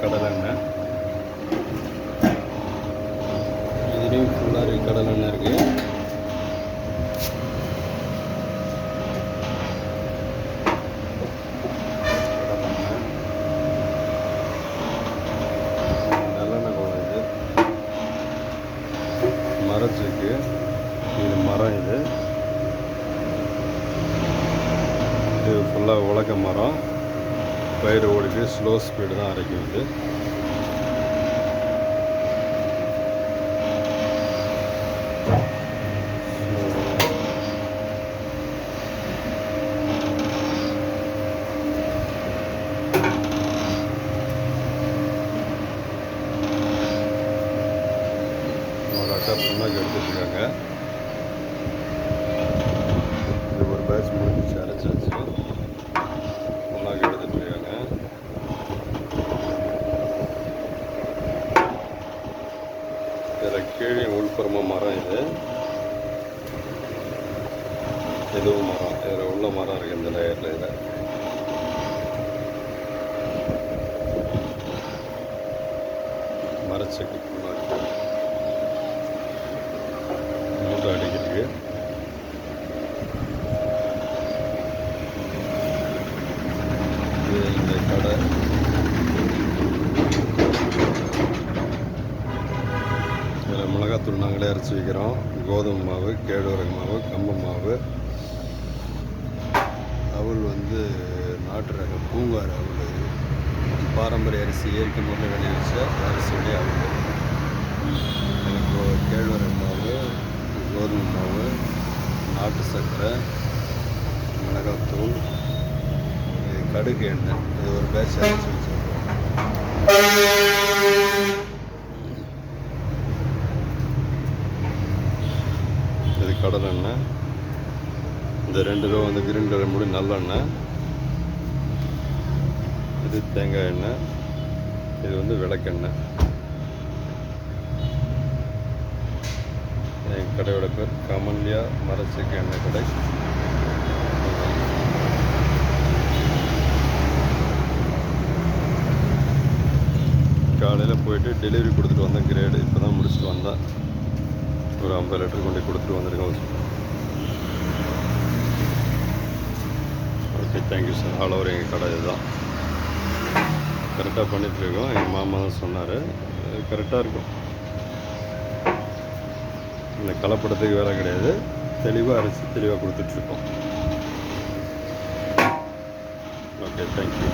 கடலெண்ணெய். இதுலேயும் ஃபுல்லாக கடலெண்ணெய் இருக்குது. நல்லெண்ணெய் குழம்பு இது. மரச்சுக்கு இது மரம். இது ஃபுல்லாக உலக மரம். பயிர் ஓடிட்டு ஸ்லோ ஸ்பீடு தான் அரைக்குது. ஒரு அக்கா புண்ணாக்கு எடுத்துட்டுருக்காங்க. இது ஒரு பேட்ச் முடிஞ்சிச்சு, அரைச்சாச்சு. புண்ணாக்கு எடுத்துட்டுருக்காங்க. இதில் கீழே உள்புறமா மரம். இதுவும் மரம். இதில் உள்ள மரம் இருக்குது. இந்த லேயரில் இதில் மரச்செக்கு புண்ணாக்கு மூட்டை அடிக்கிறதுக்கு. இது இந்த கடை. இதில் மிளகாத்தூள் நாங்களே அரைச்சி வைக்கிறோம். கோதுமை மாவு, கேழ்வரகு மாவு, கம்பு மாவு, அவல் நாட்டு ரக பூங்கார் அவல். பாரம்பரிய அரிசி இயற்கை முறையில் விளைவிச்ச அரிசியுடைய அவல். கேழ்வரகு மாவு, கோதுமை மாவு, நாட்டு சர்க்கரை, மிளகாத்தூள், கடுகு எண்ணெய். இது ஒரு பேட்ச் அரைச்சி வச்சுருக்கோம். இது கடலெண்ணெய். இந்த 2 ரூபா கிரீன் கலர் மூடி நல்லெண்ணெய். இது தேங்காய் எண்ணெய். இது விளக்கெண்ணெய். என் கடையோட பேர் கமல்யா மரச்செக்கு எண்ணெய் கடை. காலையில் போயிட்டு டெலிவரி கொடுத்துட்டு வந்தேன். கிரேடு இப்போ தான் முடிச்சுட்டு வந்தேன். ஒரு 50 லிட்டர் கொண்டு கொடுத்துட்டு வந்திருக்கேன். Okay, thank you sir. All over எங்கள் கடை இதுதான். கரெக்டாக பண்ணிகிட்ருக்கோம். எங்கள் மாமா தான் சொன்னார். கரெக்டாக இருக்கும். இந்த கலப்படத்துக்கு வேலை கிடையாது. தெளிவாக அரைச்சி தெளிவாக கொடுத்துட்ருக்கோம். Okay, thank you.